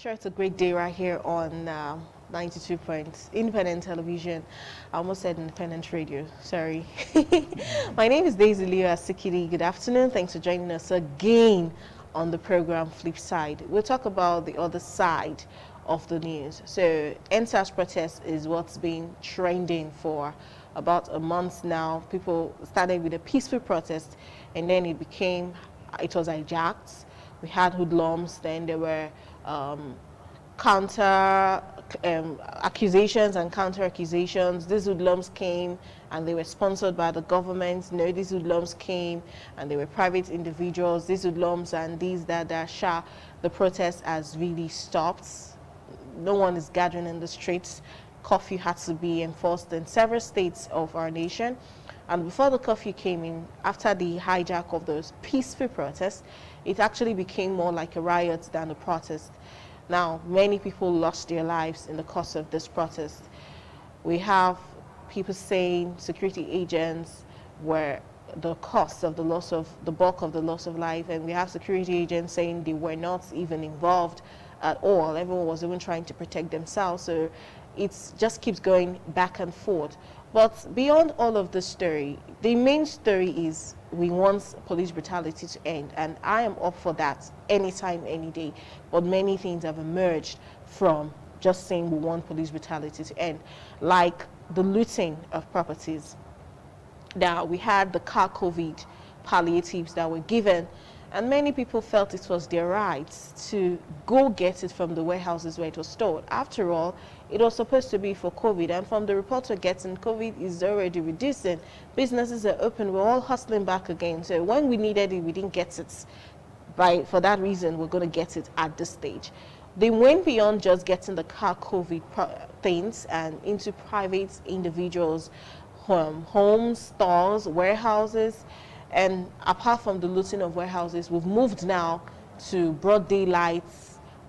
sure it's a great day right here on 92 Independent Television. I almost said Independent Radio, sorry. My name is Daisy Leo Asikiri. Good afternoon. Thanks for joining us again on the program FLIPSIDE. We'll talk about the other side of the news. So NSAS protest is what's been trending for about a month now. People started with a peaceful protest and then it was hijacked. We had hoodlums, then there were counter accusations and counter accusations. These hoodlums came and they were sponsored by the government. No, these hoodlums came and they were private individuals. These hoodlums and the protest has really stopped. No one is gathering in the streets. Curfew had to be enforced in several states of our nation. And before the curfew came in, after the hijack of those peaceful protests, it actually became more like a riot than a protest. Now, many people lost their lives in the course of this protest. We have people saying security agents were the cost of the bulk of the loss of life, and we have security agents saying they were not even involved at all. Everyone was even trying to protect themselves. So it just keeps going back and forth. But beyond all of this story, the main story is we want police brutality to end, and I am up for that anytime, any day. But many things have emerged from just saying we want police brutality to end, like the looting of properties. Now, we had the car COVID palliatives that were given, and many people felt it was their right to go get it from the warehouses where it was stored. After all, it was supposed to be for COVID, and from the reports we're getting, COVID is already reducing. Businesses are open, we're all hustling back again. So when we needed it, we didn't get it. For that reason, we're going to get it at this stage. They went beyond just getting the car COVID things and into private individuals' homes, stores, warehouses. And apart from the looting of warehouses, we've moved now to broad daylight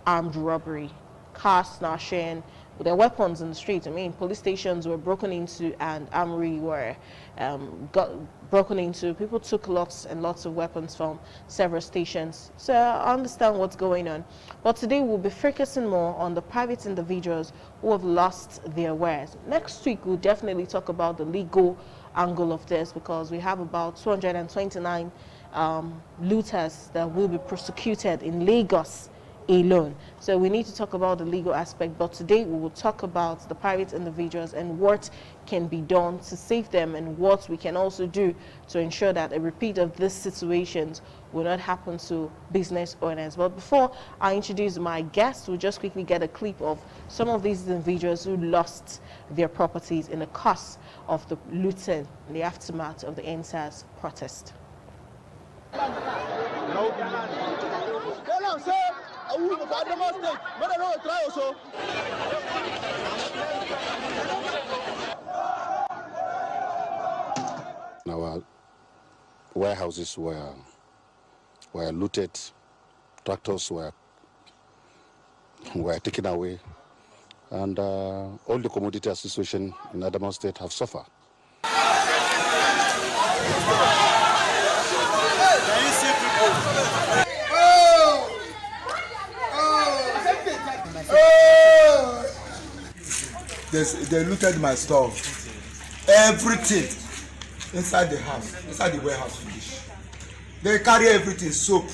armed robbery, car snatching. There are weapons in the streets. I mean, police stations were broken into and armory were got broken into. People took lots and lots of weapons from several stations. So I understand what's going on. But today we'll be focusing more on the private individuals who have lost their wares. Next week, we'll definitely talk about the legal angle of this, because we have about 229 looters that will be prosecuted in Lagos alone. So we need to talk about the legal aspect, but today we will talk about the private individuals and what can be done to save them, and what we can also do to ensure that a repeat of these situations will not happen to business owners. But before I introduce my guests, we'll just quickly get a clip of some of these individuals who lost their properties in the course of the looting in the aftermath of the NSAS protest. Our warehouses were looted, tractors were taken away, and all the commodity association in Adamawa State have suffered. Can you see people? They looted my store. Everything inside the house, inside the warehouse finish. They carry everything, soap.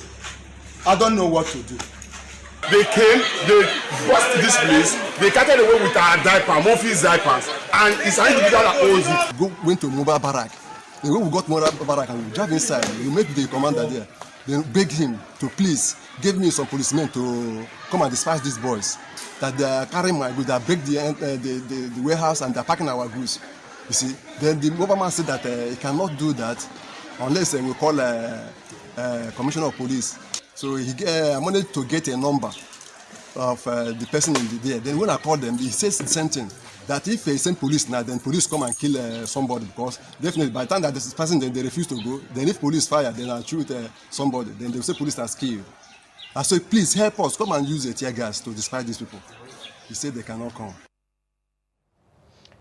I don't know what to do. They came, they bust this place, they carted away with our diaper, Murphy's diapers, and it's an individual that owns it. Went to mobile barrack. The way we got mobile barrack and we drive inside, we met the commander there. Then begged him to please give me some policemen to come and dispatch these boys. That they are carrying my goods, they break the warehouse and they're packing our goods. You see, then the mobile man said that he cannot do that unless we call commissioner of police. So I wanted to get a number of the person in there. Then when I called them, he says the same thing. That if they send police now, then police come and kill somebody, because definitely by the time that this person then they refuse to go, then if police fire, then I'll shoot somebody, then they will say police has killed. I said, please help us, come and use a tear gas to dispatch these people. He said they cannot come.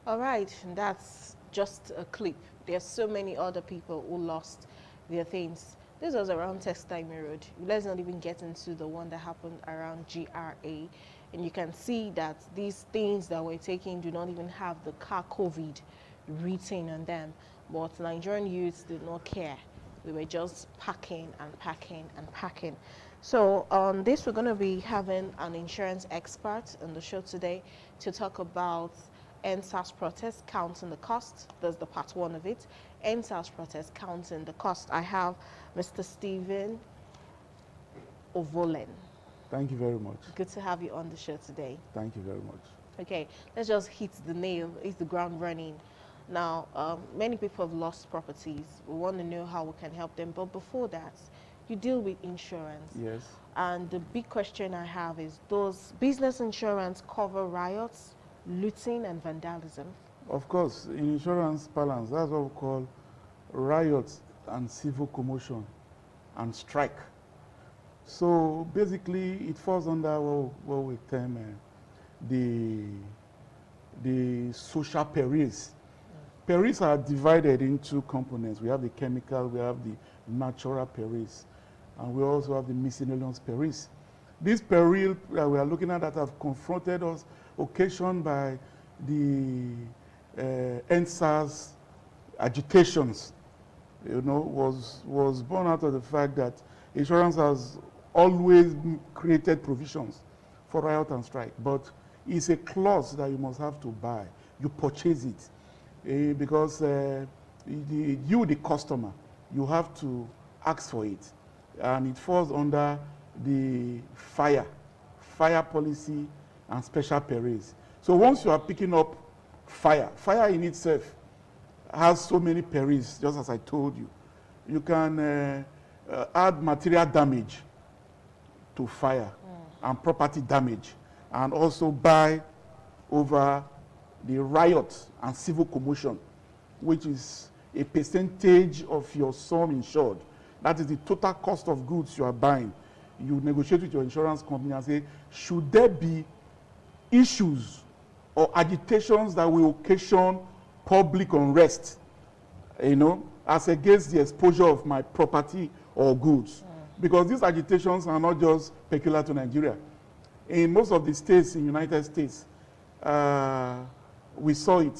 All right, that's just a clip. There's so many other people who lost their things. This was around Textime Road. Let's not even get into the one that happened around GRA. And you can see that these things that we're taking do not even have the car COVID written on them. But Nigerian youths did not care. We were just packing and packing and packing. So on this, we're going to be having an insurance expert on the show today to talk about NSAS protest counting the cost. That's the part one of it. NSAS protest counting the cost. I have Mr. Stephen Ovolen. Thank you very much. Good to have you on the show today. Thank you very much. Okay, let's just hit the ground running. Now, many people have lost properties. We want to know how we can help them. But before that, you deal with insurance. Yes. And the big question I have is, does business insurance cover riots, looting, and vandalism? Of course, in insurance parlance, that's what we call riots and civil commotion and strike. So basically, it falls under what we term the social perils. Perils are divided into components. We have the chemical, we have the natural perils, and we also have the miscellaneous perils. These perils that we are looking at that have confronted us, occasioned by the NSAS agitations, was born out of the fact that insurance has always created provisions for riot and strike, but it's a clause that you must have to buy. You purchase it because you, the customer, you have to ask for it, and it falls under the fire policy and special perils. So once you are picking up fire in itself has so many perils, just as I told you. You can add material damage to fire and property damage, and also buy over the riot and civil commotion, which is a percentage of your sum insured. That is the total cost of goods you are buying. You negotiate with your insurance company and say, should there be issues or agitations that will occasion public unrest, as against the exposure of my property or goods? Because these agitations are not just peculiar to Nigeria. In most of the states in the United States, we saw it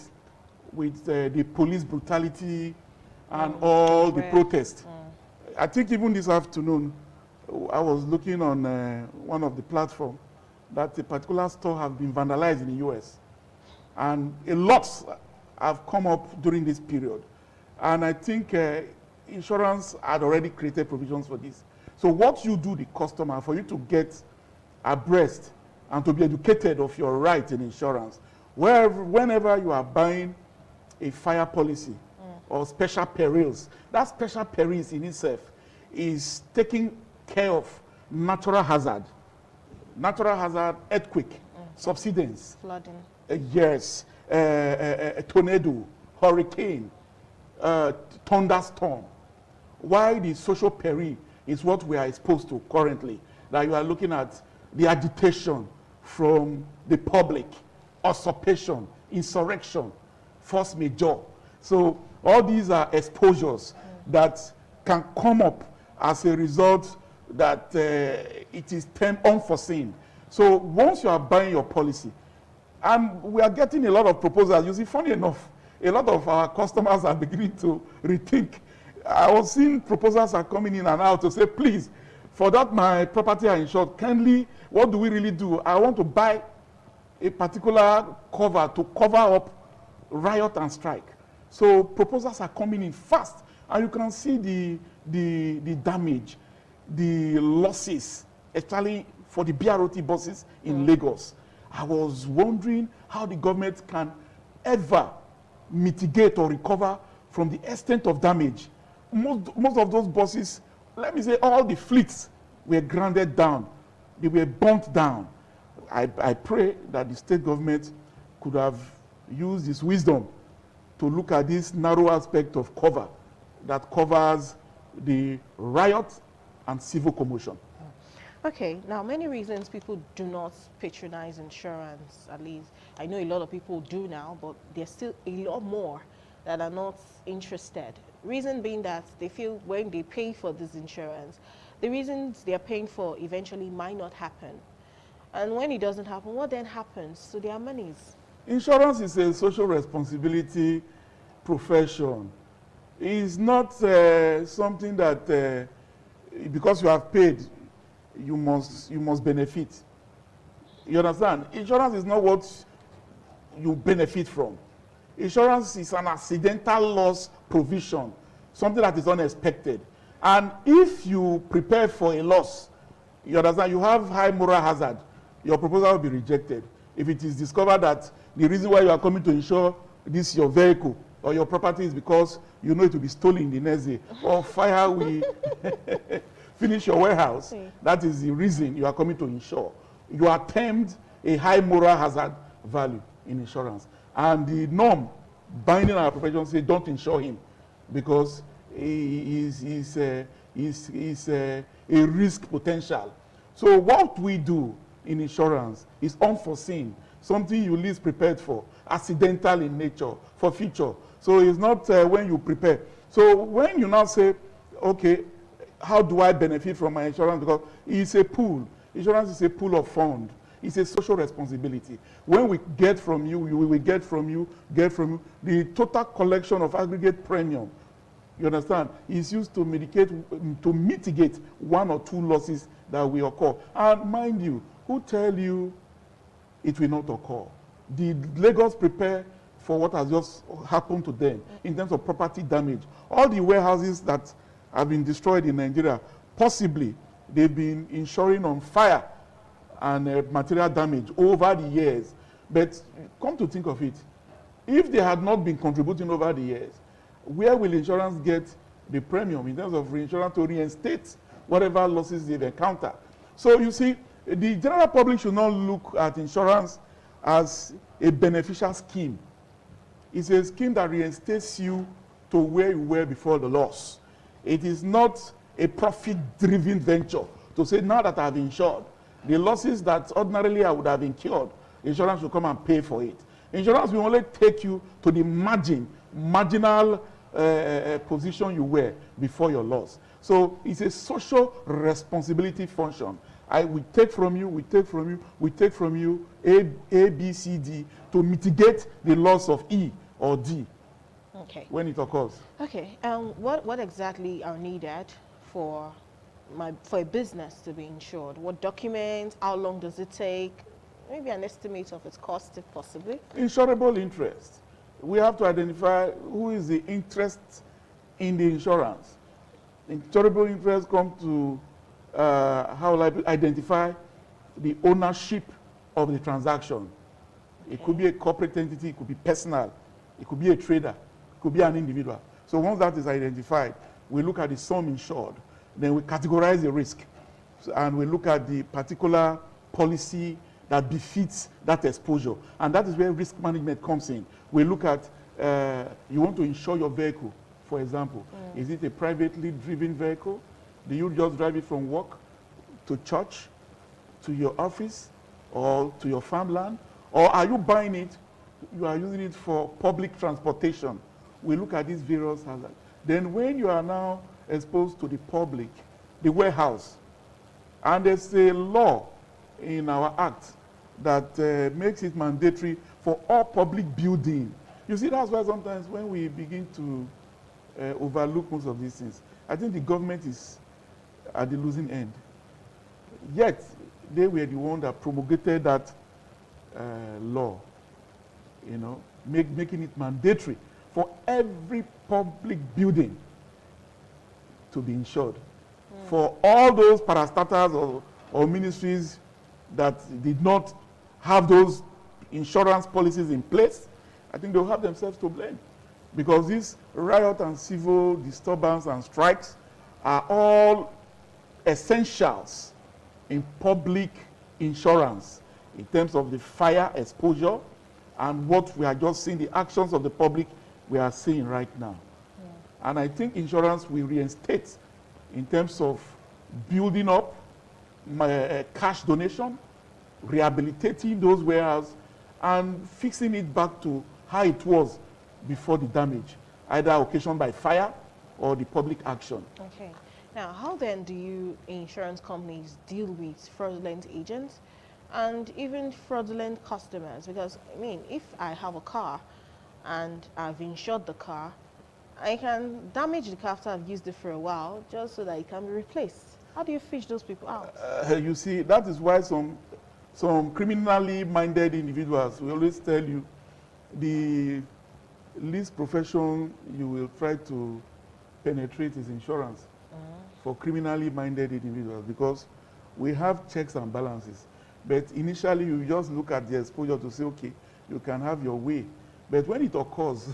with the police brutality and all the protests. I think even this afternoon, I was looking on one of the platforms that a particular store has been vandalized in the US. And a lot have come up during this period. And I think insurance had already created provisions for this. So what you do, the customer, for you to get abreast and to be educated of your right in insurance, whenever you are buying a fire policy or special perils, that special perils in itself is taking care of natural hazard, earthquake, subsidence, Flooding. Yes, a tornado, hurricane, thunderstorm. Why the social peril is what we are exposed to currently, that you are looking at the agitation from the public, usurpation, insurrection, force majeure. So all these are exposures that can come up as a result that it is termed unforeseen. So once you are buying your policy, and we are getting a lot of proposals. You see, funny enough, a lot of our customers are beginning to rethink. I was seeing proposals are coming in and out to say, please, for that my property are insured, kindly, what do we really do? I want to buy a particular cover to cover up riot and strike. So proposals are coming in fast, and you can see the damage, the losses, especially for the BRT buses in Lagos. I was wondering how the government can ever mitigate or recover from the extent of damage. Most of those buses, let me say all the fleets were grounded down. They were burnt down. I pray that the state government could have used its wisdom to look at this narrow aspect of cover that covers the riot and civil commotion. Okay, now many reasons people do not patronize insurance, at least. I know a lot of people do now, but there's still a lot more that are not interested Reason being that they feel when they pay for this insurance, the reasons they are paying for eventually might not happen. And when it doesn't happen, what then happens to their monies? Insurance is a social responsibility profession. It's not something that because you have paid, you must benefit. You understand? Insurance is not what you benefit from. Insurance is an accidental loss provision, something that is unexpected. And if you prepare for a loss, you understand, you have high moral hazard, your proposal will be rejected. If it is discovered that the reason why you are coming to insure this your vehicle or your property is because you know it will be stolen the next day, or fire will finish your warehouse, that is the reason you are coming to insure. You are termed a high moral hazard value in insurance. And the norm binding our profession says don't insure him because he is a risk potential. So what we do in insurance is unforeseen, something you least prepared for, accidental in nature, for future. So it's not when you prepare. So when you now say, okay, how do I benefit from my insurance? Because it's a pool. Insurance is a pool of funds. It's a social responsibility. When we get from you, we will get from you, the total collection of aggregate premium, you understand, is used to mitigate one or two losses that will occur. And mind you, who tell you it will not occur? Did Lagos prepare for what has just happened to them in terms of property damage? All the warehouses that have been destroyed in Nigeria, possibly they've been insuring on fire and material damage over the years. But come to think of it, if they had not been contributing over the years, where will insurance get the premium in terms of reinsurance to reinstate whatever losses they've encountered? So you see, the general public should not look at insurance as a beneficial scheme. It's a scheme that reinstates you to where you were before the loss. It is not a profit-driven venture to say, now that I've insured, the losses that ordinarily I would have incurred, insurance will come and pay for it. Insurance will only take you to the marginal position you were before your loss. So it's a social responsibility function. We take from you, we take from you, we take from you A, B, C, D to mitigate the loss of E or D when it occurs. Okay, what exactly are needed for a business to be insured? What documents, how long does it take? Maybe an estimate of its cost if possible. Insurable interest. We have to identify who is the interest in the insurance. Insurable interest comes to how will I identify the ownership of the transaction. It could be a corporate entity, it could be personal, it could be a trader, it could be an individual. So once that is identified, we look at the sum insured, then we categorize the risk, and we look at the particular policy that befits that exposure. And that is where risk management comes in. We look at, you want to insure your vehicle, for example. Is it a privately driven vehicle? Do you just drive it from work to church, to your office, or to your farmland? Or are you buying it, you are using it for public transportation? We look at these various hazards. Then when you are now exposed to the public, the warehouse, and there's a law in our act that makes it mandatory for all public building. You see, that's why sometimes when we begin to overlook most of these things, I think the government is at the losing end. Yet, they were the one that promulgated that law, you know, making it mandatory for every public building to be insured. For all those parastatals or ministries that did not have those insurance policies in place, I think they'll have themselves to blame. Because this riot and civil disturbance and strikes are all essentials in public insurance in terms of the fire exposure and what we are just seeing, the actions of the public we are seeing right now. And I think insurance will reinstate in terms of building up cash donation, rehabilitating those warehouses, and fixing it back to how it was before the damage, either occasioned by fire or the public action. Okay. Now, how then do you insurance companies deal with fraudulent agents and even fraudulent customers? Because, I mean, if I have a car and I've insured the car, I can damage the car after I've used it for a while just so that it can be replaced. How do you fish those people out? You see, that is why some criminally minded individuals will always tell you the least profession you will try to penetrate is insurance for criminally minded individuals, because we have checks and balances. But initially, you just look at the exposure to say, okay, you can have your way. But when it occurs,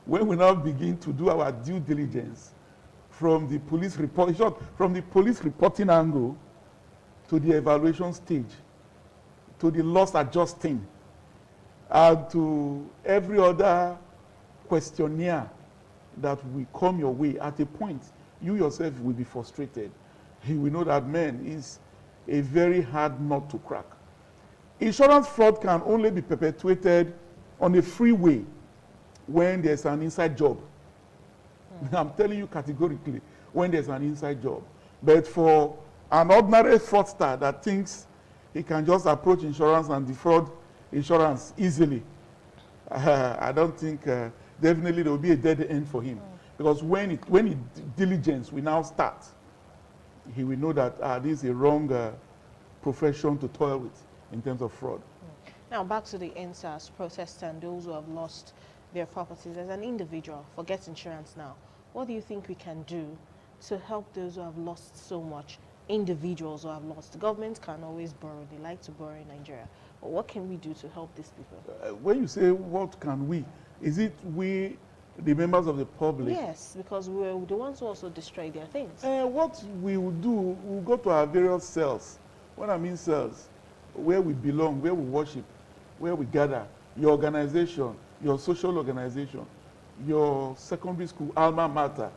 when we now begin to do our due diligence from the police report, from the police reporting angle to the evaluation stage, to the loss adjusting, and to every other questionnaire that will come your way, at a point, you yourself will be frustrated. You will know that, man, is a very hard nut to crack. Insurance fraud can only be perpetuated on a freeway when there's an inside job. I'm telling you categorically, when there's an inside job. But for an ordinary fraudster that thinks he can just approach insurance and defraud insurance easily, I don't think, definitely there will be a dead end for him. Because when diligence will now start, he will know that this is a wrong profession to toil with in terms of fraud. Now, back to the NSAS protesters and those who have lost their properties. As an individual, forget insurance now, what do you think we can do to help those who have lost so much, individuals who have lost? The government can always borrow. They like to borrow in Nigeria. But what can we do to help these people? When you say what can we, is it we, the members of the public? Yes, because we're the ones who also destroy their things. What we will do, we'll go to our various cells. When I mean cells, where we belong, where we worship, where we gather, your organization, your social organization, your secondary school alma mater,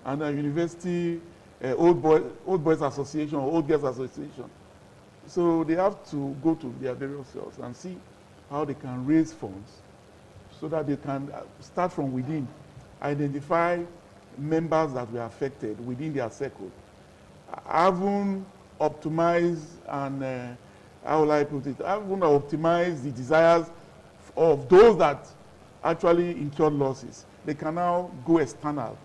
and a university old boys association or old girls association. So they have to go to their various cells and see how they can raise funds so that they can start from within, identify members that were affected within their circle, having optimized and how will I put it, having optimized the desires of those that actually incurred losses. They can now go external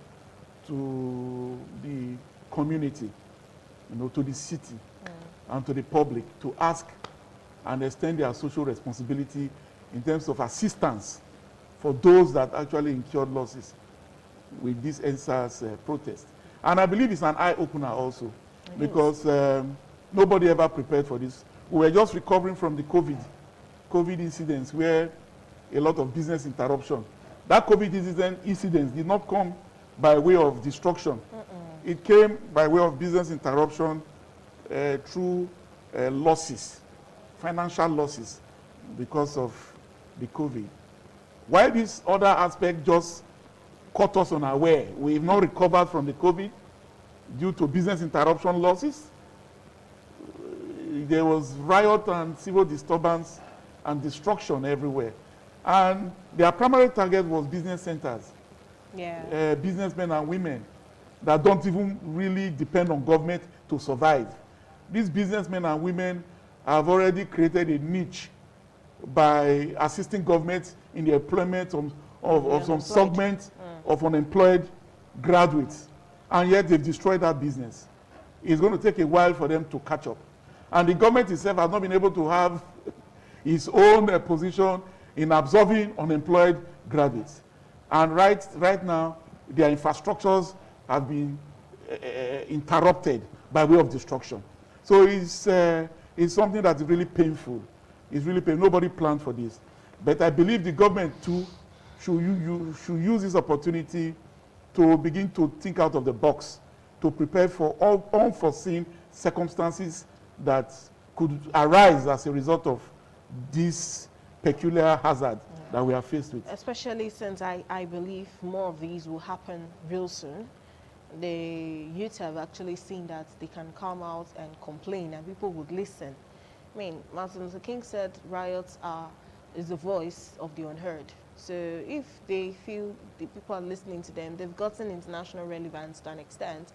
to the community, to the city, and to the public to ask and extend their social responsibility in terms of assistance for those that actually incurred losses with this NSAS protest. And I believe it's an eye-opener also, because nobody ever prepared for this. We were just recovering from the COVID incidents where a lot of business interruption. That COVID incident did not come by way of destruction. It came by way of business interruption through losses, financial losses because of the COVID. Why this other aspect just caught us unaware? We've not recovered from the COVID due to business interruption losses. There was riot and civil disturbance and destruction everywhere. And their primary target was business centers, businessmen and women that don't even really depend on government to survive. These businessmen and women have already created a niche by assisting government in the employment of some segment of unemployed graduates, and yet they've destroyed that business. It's going to take a while for them to catch up. And the government itself has not been able to have its own position in absorbing unemployed graduates. And right now, their infrastructures have been interrupted by way of destruction. So it's something that's really painful. It's really painful. Nobody planned for this. But I believe the government too should use this opportunity to begin to think out of the box, to prepare for all unforeseen circumstances that could arise as a result of this peculiar hazard that we are faced with. Especially since I believe more of these will happen real soon. The youth have actually seen that they can come out and complain and people would listen. I mean, Martin Luther King said riots is the voice of the unheard. So if they feel the people are listening to them, they've gotten international relevance to an extent.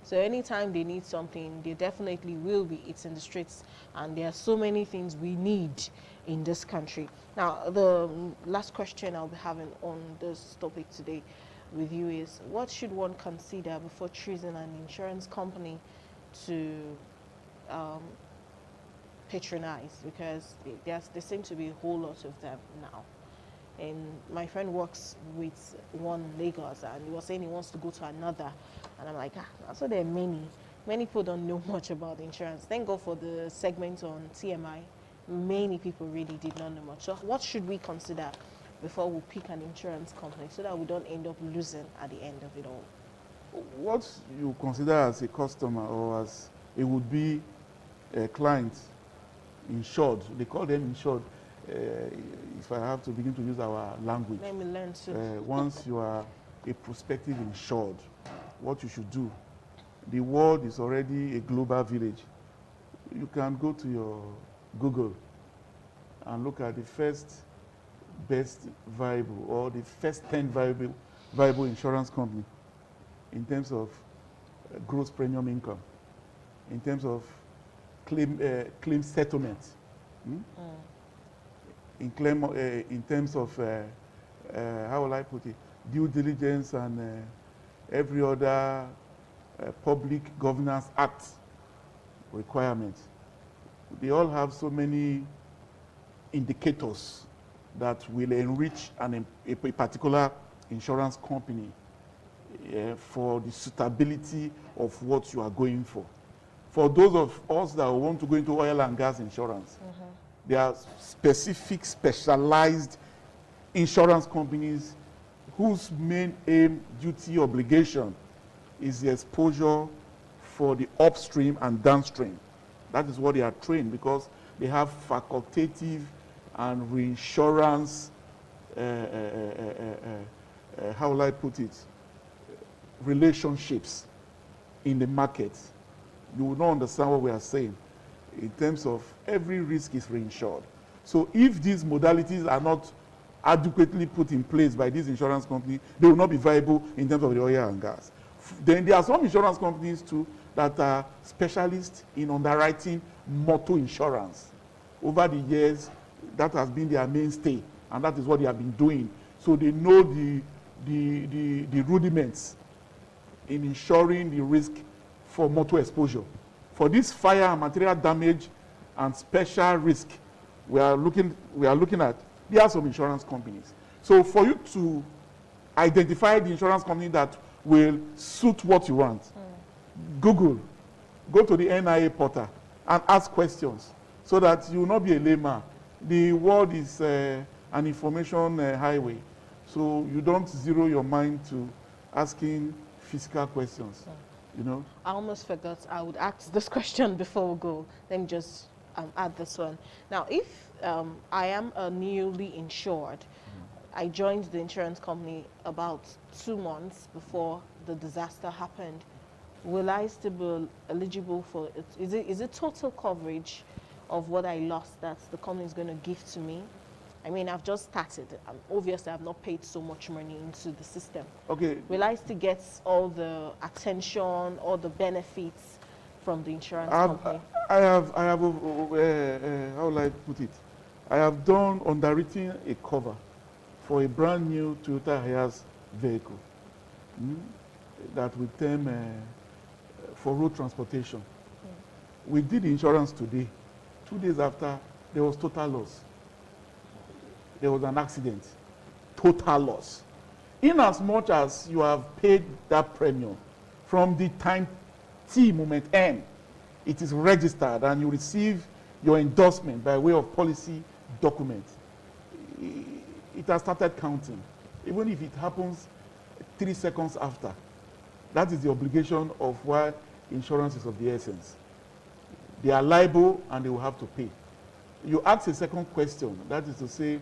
So anytime they need something, they definitely will be. It's in the streets, and there are so many things we need in this country. Now, the last question I'll be having on this topic today with you is, what should one consider before choosing an insurance company to patronize? Because there seem to be a whole lot of them now. And my friend works with one in Lagos, and he was saying he wants to go to another. And I'm like, so there are many. Many people don't know much about insurance. Thank God for the segment on TMI. Many people really did not know much. So what should we consider before we pick an insurance company so that we don't end up losing at the end of it all? What you consider as a customer or as a would-be client, insured, they call them insured. If I have to begin to use our language, Let me learn too. once you are a prospective insured, what you should do, the world is already a global village. You can go to your Google and look at the first best viable or the first 10 viable insurance company in terms of gross premium income, in terms of claim settlement. In terms of, how will I put it, due diligence and every other public governance act requirement. They all have so many indicators that will enrich a particular insurance company for the suitability of what you are going for. For those of us that want to go into oil and gas insurance, there are specific, specialized insurance companies whose main aim, duty, obligation is the exposure for the upstream and downstream. That is what they are trained, because they have facultative and reinsurance, how will I put it, relationships in the market. You will not understand what we are saying in terms of every risk is reinsured. So if these modalities are not adequately put in place by this insurance company, they will not be viable in terms of the oil and gas. Then there are some insurance companies too that are specialists in underwriting motor insurance. Over the years, that has been their mainstay, and that is what they have been doing. So they know the rudiments in insuring the risk for motor exposure. For this fire and material damage and special risk we are looking at, there are some insurance companies. So for you to identify the insurance company that will suit what you want, Google, go to the NIA portal and ask questions so that you will not be a layman. The world is an information highway, so you don't zero your mind to asking physical questions. You know? I almost forgot I would ask this question before we go. Let me just add this one. Now, if I am a newly insured, I joined the insurance company about 2 months before the disaster happened. Will I still be eligible for it? Is it total coverage of what I lost that the company is going to give to me? I mean, I've just started. Obviously, I've not paid so much money into the system. Okay. Will I still get all the attention, all the benefits from the insurance company? I have, how will I put it? I have done underwriting a cover for a brand new Toyota Hiace vehicle that with them for road transportation. We did insurance today. 2 days after, there was total loss. There was an accident, total loss. In as much as you have paid that premium, from the time T moment N, it is registered and you receive your endorsement by way of policy document. It has started counting, even if it happens 3 seconds after. That is the obligation of why insurance is of the essence. They are liable and they will have to pay. You ask a second question, that is to say,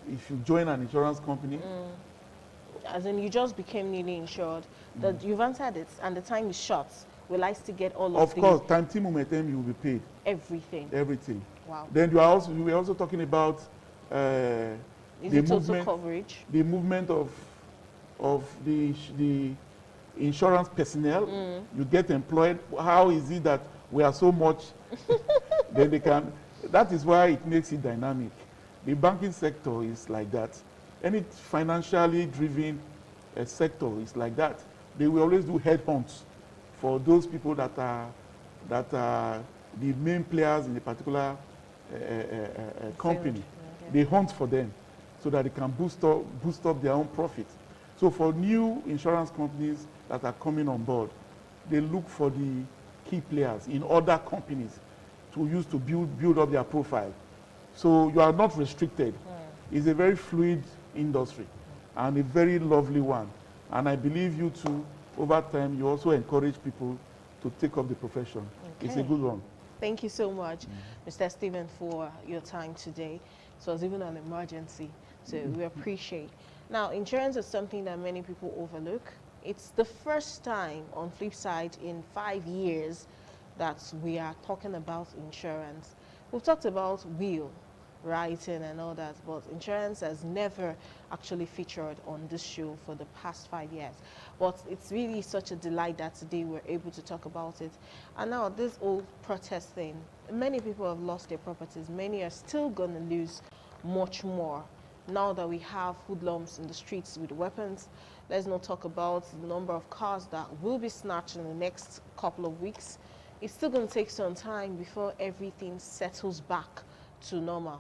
if you join an insurance company. As in, you just became newly insured, that you've answered it, and the time is short. Will I still get all of Of course, time T moment M, you will be paid. everything? Everything. Wow. Then we were also talking about Is the it total movement, coverage? the movement of the insurance personnel. You get employed. How is it that we are so much? Then they can. That is why it makes it dynamic. The banking sector is like that. Any financially driven sector is like that. They will always do headhunts for those people that are the main players in a particular company. They hunt for them so that they can boost up their own profit. So for new insurance companies that are coming on board, they look for the key players in other companies to use to build up their profile. So you are not restricted. It's a very fluid industry and a very lovely one. And I believe you too, over time, you also encourage people to take up the profession. Okay. It's a good one. Thank you so much, Mr. Stephen, for your time today. So it was even an emergency, so we appreciate. Now, insurance is something that many people overlook. It's the first time on FLIPSIDE in 5 years that we are talking about insurance. We've talked about will, writing and all that, but insurance has never actually featured on this show for the past 5 years. But it's really such a delight that today we're able to talk about it. And now this whole protest thing, many people have lost their properties. Many are still going to lose much more. Now that we have hoodlums in the streets with weapons, let's not talk about the number of cars that will be snatched in the next couple of weeks. It's still going to take some time before everything settles back to normal.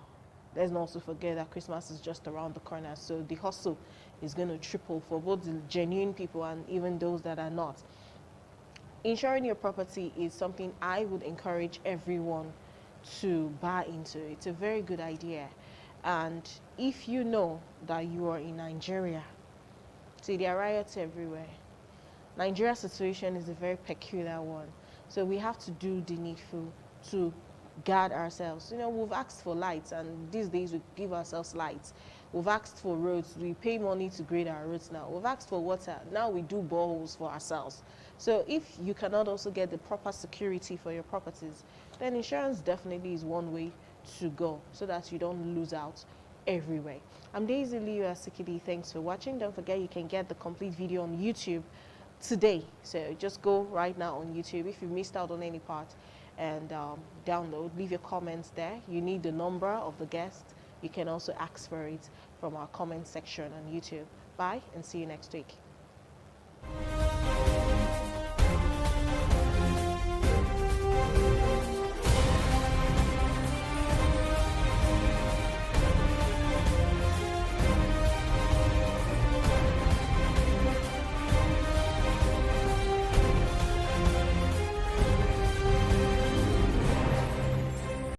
Let's not also forget that Christmas is just around the corner, so the hustle is going to triple for both the genuine people and even those that are not. Insuring your property is something I would encourage everyone to buy into. It's a very good idea. And if you know that you are in Nigeria, see, there are riots everywhere. Nigeria's situation is a very peculiar one. So we have to do the needful to guard ourselves. You know, we've asked for lights, and these days we give ourselves lights. We've asked for roads. We pay money to grade our roads now. We've asked for water. Now we do boreholes for ourselves. So if you cannot also get the proper security for your properties, then insurance definitely is one way to go so that you don't lose out everywhere. I'm Daisy Liu Asikidi. Thanks for watching. Don't forget you can get the complete video on YouTube today. So just go right now on YouTube if you missed out on any part and download. Leave your comments there. You need the number of the guest. You can also ask for it from our comment section on YouTube. Bye and see you next week.